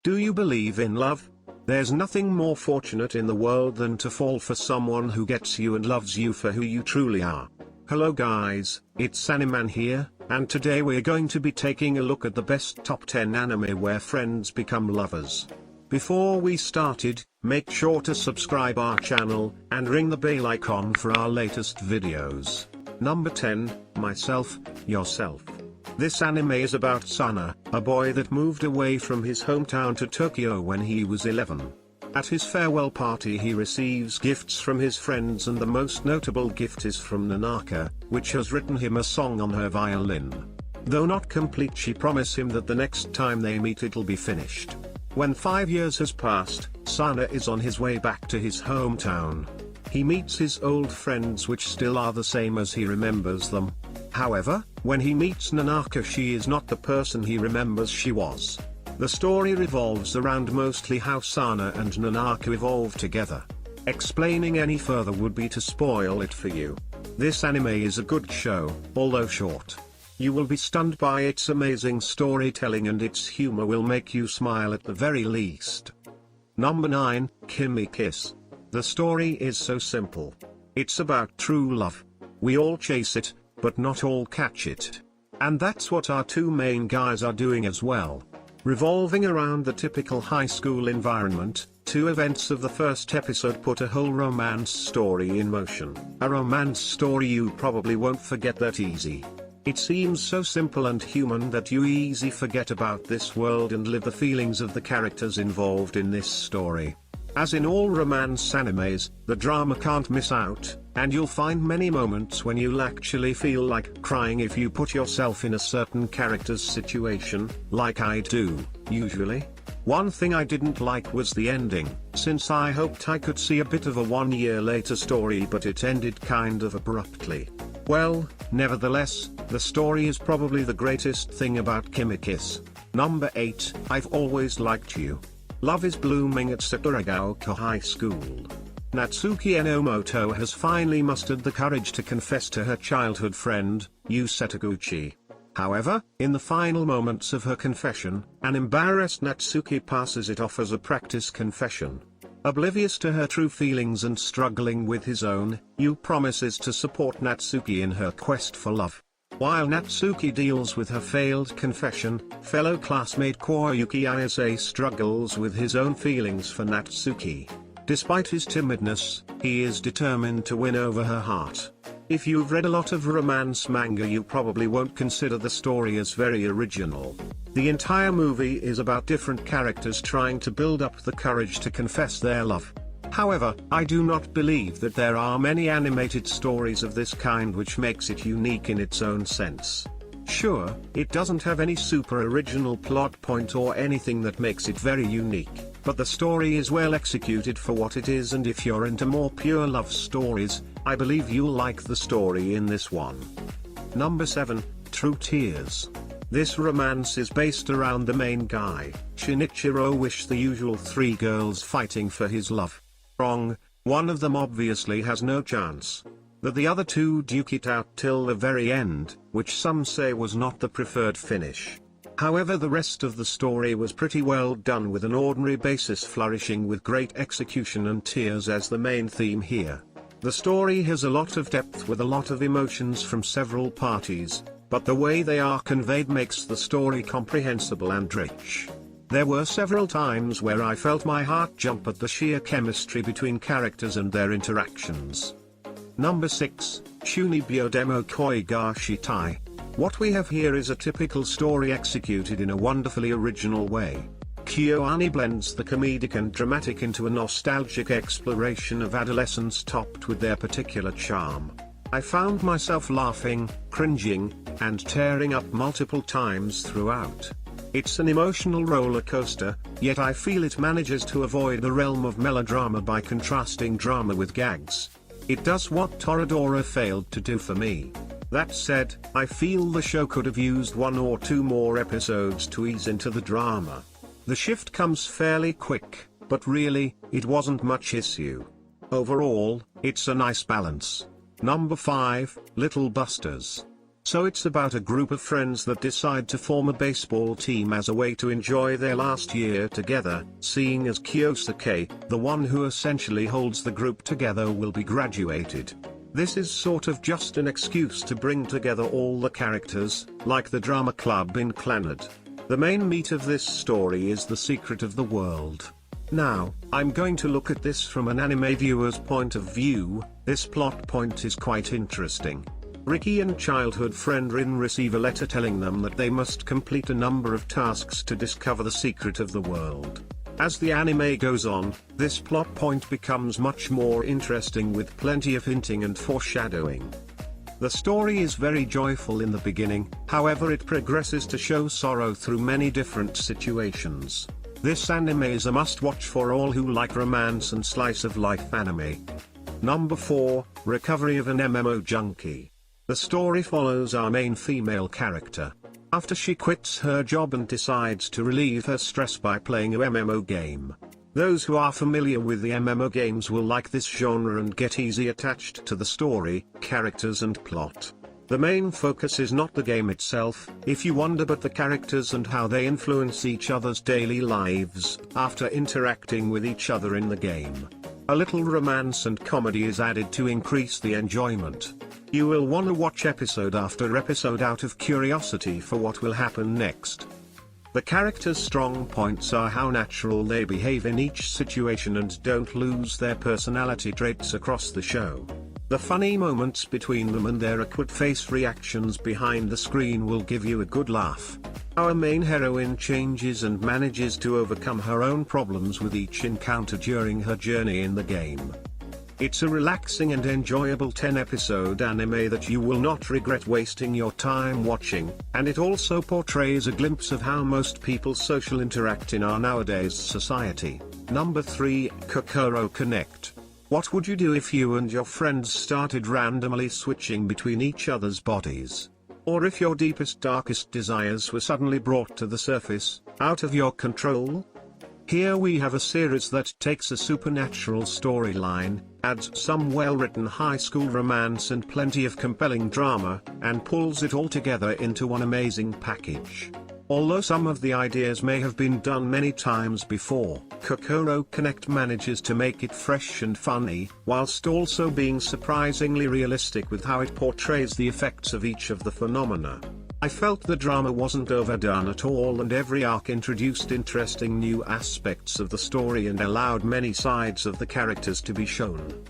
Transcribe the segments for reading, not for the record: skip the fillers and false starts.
Do you believe in love? There's nothing more fortunate in the world than to fall for someone who gets you and loves you for who you truly are. Hello guys, it's Animan here, and today we're going to be taking a look at the best top 10 anime where friends become lovers. Before we started, make sure to subscribe our channel, and ring the bell icon for our latest videos. Number 10, Myself, Yourself. This anime is about Sana, a boy that moved away from his hometown to Tokyo when he was 11. At his farewell party he receives gifts from his friends, and the most notable gift is from Nanaka, which has written him a song on her violin. Though not complete, she promises him that the next time they meet it'll be finished. When 5 years has passed, Sana is on his way back to his hometown. He meets his old friends, which still are the same as he remembers them. However, when he meets Nanaka, she is not the person he remembers she was. The story revolves around mostly how Sana and Nanaka evolve together. Explaining any further would be to spoil it for you. This anime is a good show, although short. You will be stunned by its amazing storytelling, and its humor will make you smile at the very least. Number 9, Kimikiss. The story is so simple. It's about true love. We all chase it, but not all catch it. And that's what our two main guys are doing as well. Revolving around the typical high school environment, two events of the first episode put a whole romance story in motion. A romance story you probably won't forget that easy. It seems so simple and human that you easily forget about this world and live the feelings of the characters involved in this story. As in all romance animes, the drama can't miss out, and you'll find many moments when you'll actually feel like crying if you put yourself in a certain character's situation, like I do, usually. One thing I didn't like was the ending, since I hoped I could see a bit of a 1 year later story, but it ended kind of abruptly. Well, nevertheless, the story is probably the greatest thing about Kimikiss. Number 8, I've Always Liked You. Love is blooming at Sakuragaoka High School. Natsuki Enomoto has finally mustered the courage to confess to her childhood friend, Yu Setaguchi. However, in the final moments of her confession, an embarrassed Natsuki passes it off as a practice confession. Oblivious to her true feelings and struggling with his own, Yu promises to support Natsuki in her quest for love. While Natsuki deals with her failed confession, fellow classmate Koyuki Ayase struggles with his own feelings for Natsuki. Despite his timidness, he is determined to win over her heart. If you've read a lot of romance manga, you probably won't consider the story as very original. The entire movie is about different characters trying to build up the courage to confess their love. However, I do not believe that there are many animated stories of this kind, which makes it unique in its own sense. Sure, it doesn't have any super original plot point or anything that makes it very unique, but the story is well executed for what it is, and if you're into more pure love stories, I believe you'll like the story in this one. Number 7, True Tears. This romance is based around the main guy, Shinichiro wish the usual 3 girls fighting for his love. Wrong, one of them obviously has no chance. That the other 2 duke it out till the very end, which some say was not the preferred finish. However, the rest of the story was pretty well done, with an ordinary basis flourishing with great execution and tears as the main theme here. The story has a lot of depth with a lot of emotions from several parties, but the way they are conveyed makes the story comprehensible and rich. There were several times where I felt my heart jump at the sheer chemistry between characters and their interactions. Number 6, Chuunibyou Demo Koi ga Shitai. What we have here is a typical story executed in a wonderfully original way. KyoAni blends the comedic and dramatic into a nostalgic exploration of adolescence topped with their particular charm. I found myself laughing, cringing, and tearing up multiple times throughout. It's an emotional roller coaster, yet I feel it manages to avoid the realm of melodrama by contrasting drama with gags. It does what Toradora failed to do for me. That said, I feel the show could have used 1 or 2 more episodes to ease into the drama. The shift comes fairly quick, but really, it wasn't much issue. Overall, it's a nice balance. Number 5, Little Busters. So it's about a group of friends that decide to form a baseball team as a way to enjoy their last year together, seeing as Kyosuke, the one who essentially holds the group together, will be graduated. This is sort of just an excuse to bring together all the characters, like the drama club in Clannad. The main meat of this story is the secret of the world. Now, I'm going to look at this from an anime viewer's point of view. This plot point is quite interesting. Ricky and childhood friend Rin receive a letter telling them that they must complete a number of tasks to discover the secret of the world. As the anime goes on, this plot point becomes much more interesting with plenty of hinting and foreshadowing. The story is very joyful in the beginning, however it progresses to show sorrow through many different situations. This anime is a must-watch for all who like romance and slice-of-life anime. Number 4, Recovery of an MMO Junkie. The story follows our main female character. After she quits her job and decides to relieve her stress by playing a MMO game. Those who are familiar with the MMO games will like this genre and get easy attached to the story, characters and plot. The main focus is not the game itself, if you wonder, but the characters and how they influence each other's daily lives after interacting with each other in the game. A little romance and comedy is added to increase the enjoyment. You will want to watch episode after episode out of curiosity for what will happen next. The characters' strong points are how natural they behave in each situation and don't lose their personality traits across the show. The funny moments between them and their awkward face reactions behind the screen will give you a good laugh. Our main heroine changes and manages to overcome her own problems with each encounter during her journey in the game. It's a relaxing and enjoyable 10-episode anime that you will not regret wasting your time watching, and it also portrays a glimpse of how most people social interact in our nowadays society. Number 3, Kokoro Connect. What would you do if you and your friends started randomly switching between each other's bodies? Or if your deepest darkest desires were suddenly brought to the surface, out of your control? Here we have a series that takes a supernatural storyline, adds some well-written high school romance and plenty of compelling drama, and pulls it all together into one amazing package. Although some of the ideas may have been done many times before, Kokoro Connect manages to make it fresh and funny, whilst also being surprisingly realistic with how it portrays the effects of each of the phenomena. I felt the drama wasn't overdone at all, and every arc introduced interesting new aspects of the story and allowed many sides of the characters to be shown.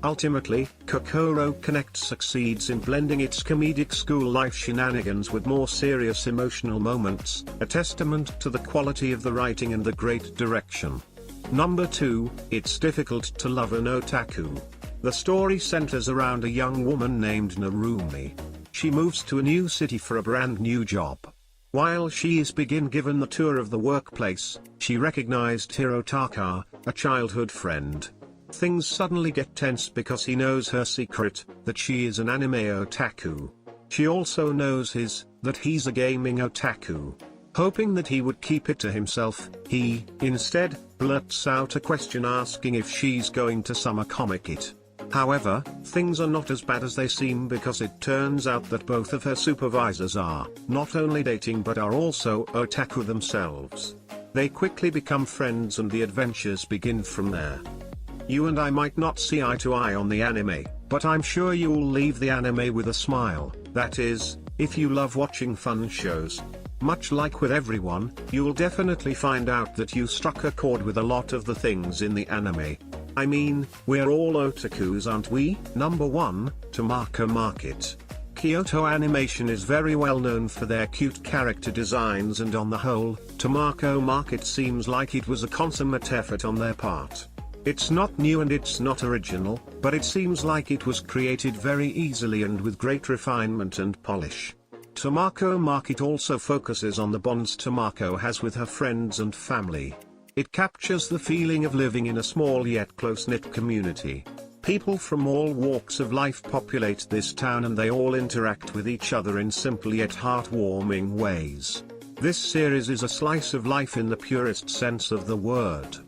Ultimately, Kokoro Connect succeeds in blending its comedic school-life shenanigans with more serious emotional moments, a testament to the quality of the writing and the great direction. Number 2, It's Difficult to Love an Otaku. The story centers around a young woman named Narumi. She moves to a new city for a brand new job. While she is given the tour of the workplace, she recognized Hirotaka, a childhood friend. Things suddenly get tense because he knows her secret, that she is an anime otaku. She also knows that he's a gaming otaku. Hoping that he would keep it to himself, he, instead, blurts out a question asking if she's going to summer comic it. However, things are not as bad as they seem, because it turns out that both of her supervisors are not only dating but are also otaku themselves. They quickly become friends and the adventures begin from there. You and I might not see eye to eye on the anime, but I'm sure you'll leave the anime with a smile, that is, if you love watching fun shows. Much like with everyone, you'll definitely find out that you struck a chord with a lot of the things in the anime. I mean, we're all otakus, aren't we? Number 1, Tamako Market. Kyoto Animation is very well known for their cute character designs, and on the whole, Tamako Market seems like it was a consummate effort on their part. It's not new and it's not original, but it seems like it was created very easily and with great refinement and polish. Tamako Market also focuses on the bonds Tamako has with her friends and family. It captures the feeling of living in a small yet close-knit community. People from all walks of life populate this town and they all interact with each other in simple yet heartwarming ways. This series is a slice of life in the purest sense of the word.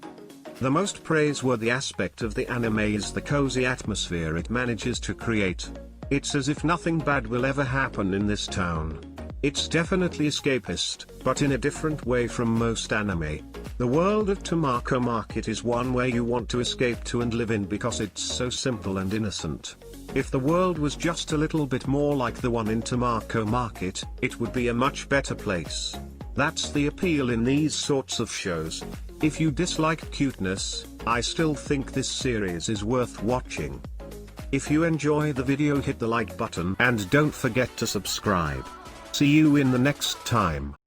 The most praiseworthy aspect of the anime is the cozy atmosphere it manages to create. It's as if nothing bad will ever happen in this town. It's definitely escapist, but in a different way from most anime. The world of Tamako Market is one where you want to escape to and live in because it's so simple and innocent. If the world was just a little bit more like the one in Tamako Market, it would be a much better place. That's the appeal in these sorts of shows. If you dislike cuteness, I still think this series is worth watching. If you enjoy the video, hit the like button and don't forget to subscribe. See you in the next time.